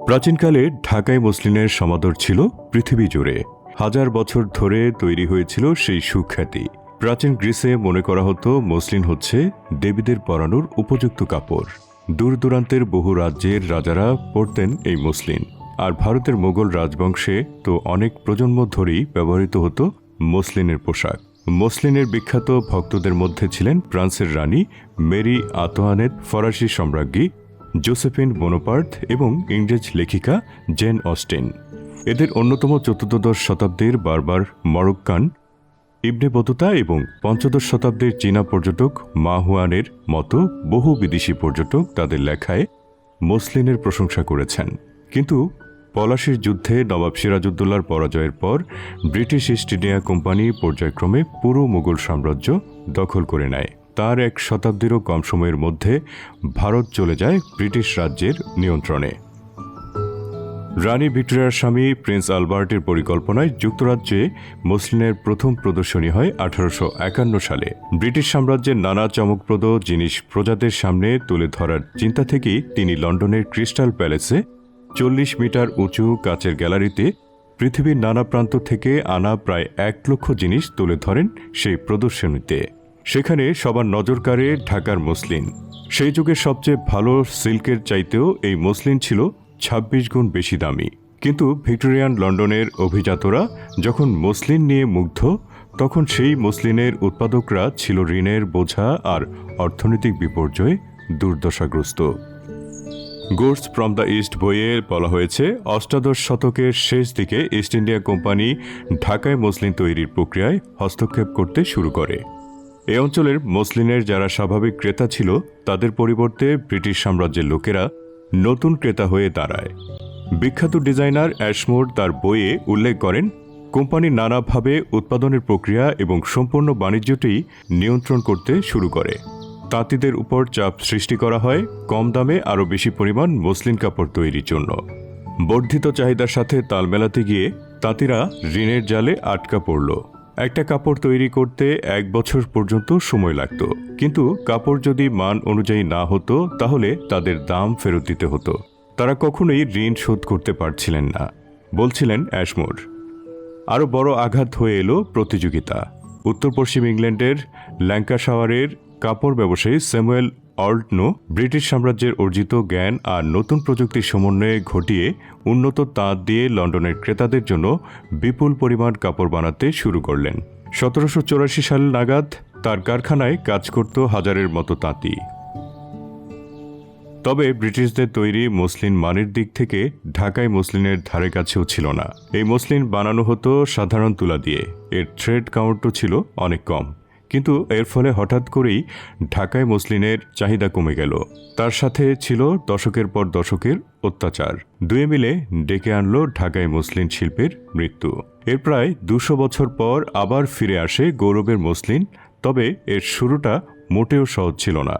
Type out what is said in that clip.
প্রাচীনকালে ঢাকাই মসলিনের সমাদর ছিল পৃথিবী জুড়ে। হাজার বছর ধরে তৈরি হয়েছিল সেই সুখ্যাতি। প্রাচীন গ্রিসে মনে করা হতো মসলিন হচ্ছে দেবীদের পরানোর উপযুক্ত কাপড়। দূর দূরান্তের বহু রাজ্যের রাজারা পরতেন এই মসলিন। আর ভারতের মোগল রাজবংশে তো অনেক প্রজন্ম ধরেই ব্যবহৃত হতো মসলিনের পোশাক। মসলিনের বিখ্যাত ভক্তদের মধ্যে ছিলেন ফ্রান্সের রানী মেরি আন্তোয়ানেট, ফরাসি সম্রাজ্ঞী জোসেফিন বোনাপার্ট এবং ইংরেজ লেখিকা জেন অস্টিন। এদের অন্যতম চতুর্দশ শতাব্দীর বারবার মরক্কান ইবনে বতুতা এবং পঞ্চদশ শতাব্দীর চীনা পর্যটক মা হুয়ানের মতো বহু বিদেশি পর্যটক তাদের লেখায় মসলিনের প্রশংসা করেছেন। কিন্তু পলাশির যুদ্ধে নবাব সিরাজউদ্দৌলার পরাজয়ের পর ব্রিটিশ ইস্ট ইন্ডিয়া কোম্পানি পর্যায়ক্রমে পুরো মুঘল সাম্রাজ্য দখল করে নেয়। তার এক শতাব্দীরও কম সময়ের মধ্যে ভারত চলে যায় ব্রিটিশ রাজ্যের নিয়ন্ত্রণে। রানী ভিক্টোরিয়ার স্বামী প্রিন্স আলবার্টের পরিকল্পনায় যুক্তরাজ্যে মসলিনের প্রথম প্রদর্শনী হয় 1851 সালে। ব্রিটিশ সাম্রাজ্যের নানা চমকপ্রদ জিনিস প্রজাদের সামনে তুলে ধরার চিন্তা থেকেই তিনি লন্ডনের ক্রিস্টাল প্যালেসে 40 মিটার উঁচু কাচের গ্যালারিতে পৃথিবীর নানা প্রান্ত থেকে আনা প্রায় 1 লক্ষ জিনিস তুলে ধরেন সেই প্রদর্শনীতে। সেখানে সবার নজর কাড়ে ঢাকার মসলিন। সেই যুগের সবচেয়ে ভালো সিল্কের চাইতেও এই মসলিন ছিল 26 গুণ বেশি দামি। কিন্তু ভিক্টোরিয়ান লন্ডনের অভিজাতরা যখন মসলিন নিয়ে মুগ্ধ, তখন সেই মসলিনের উৎপাদকরা ছিল ঋণের বোঝা আর অর্থনৈতিক বিপর্যয়ে দুর্দশাগ্রস্ত। গুডস ফ্রম দ্য ইস্ট বইয়ে বলা হয়েছে, অষ্টাদশ শতকের শেষ দিকে ইস্ট ইন্ডিয়া কোম্পানি ঢাকায় মসলিন তৈরির প্রক্রিয়ায় হস্তক্ষেপ করতে শুরু করে। এই অঞ্চলের মসলিনের যারা স্বাভাবিক ক্রেতা ছিল, তাদের পরিবর্তে ব্রিটিশ সাম্রাজ্যের লোকেরা নতুন ক্রেতা হয়ে দাঁড়ায়। বিখ্যাত ডিজাইনার অ্যাশমোর তার বইয়ে উল্লেখ করেন, কোম্পানি নানাভাবে উৎপাদনের প্রক্রিয়া এবং সম্পূর্ণ বাণিজ্যটি নিয়ন্ত্রণ করতে শুরু করে। তাঁতিদের উপর চাপ সৃষ্টি করা হয় কম দামে আরও বেশি পরিমাণ মসলিন কাপড় তৈরির জন্য। বর্ধিত চাহিদার সাথে তাল মেলাতে গিয়ে তাঁতিরা ঋণের জালে আটকা পড়ল। একটা কাপড় তৈরি করতে 1 বছর পর্যন্ত সময় লাগত, কিন্তু কাপড় যদি মান অনুযায়ী না হতো তাহলে তাদের দাম ফেরত দিতে হতো। তারা কখনোই ঋণ শোধ করতে পারছিলেন না, বলছিলেন অ্যাশমোর। আরও বড় আঘাত হয়ে এলো প্রতিযোগিতা। উত্তর পশ্চিম ইংল্যান্ডের ল্যাঙ্কাশায়ারের কাপড় ব্যবসায়ী স্যামুয়েল অল্টনো ব্রিটিশ সাম্রাজ্যের অর্জিত জ্ঞান আর নতুন প্রযুক্তির সমন্বয়ে ঘটিয়ে উন্নত তাঁত দিয়ে লন্ডনের ক্রেতাদের জন্য বিপুল পরিমাণ কাপড় বানাতে শুরু করলেন। 1784 সাল নাগাদ তার কারখানায় কাজ করত হাজারের মতো তাঁতি। তবে ব্রিটিশদের তৈরি মসলিন মানের দিক থেকে ঢাকাই মসলিনের ধারে কাছেও ছিল না। এই মসলিন বানানো হতো সাধারণ তুলা দিয়ে। এর থ্রেড কাউন্টও ছিল অনেক কম। কিন্তু এর ফলে হঠাৎ করেই ঢাকায় মসলিনের চাহিদা কমে গেল। তার সাথে ছিল দশকের পর দশকের অত্যাচার। দুয়ে মিলে ডেকে আনলো ঢাকায় মসলিন শিল্পের মৃত্যু। এর প্রায় 200 বছর পর আবার ফিরে আসে গৌরবের মসলিন। তবে এর শুরুটা মোটেও সহজ ছিল না।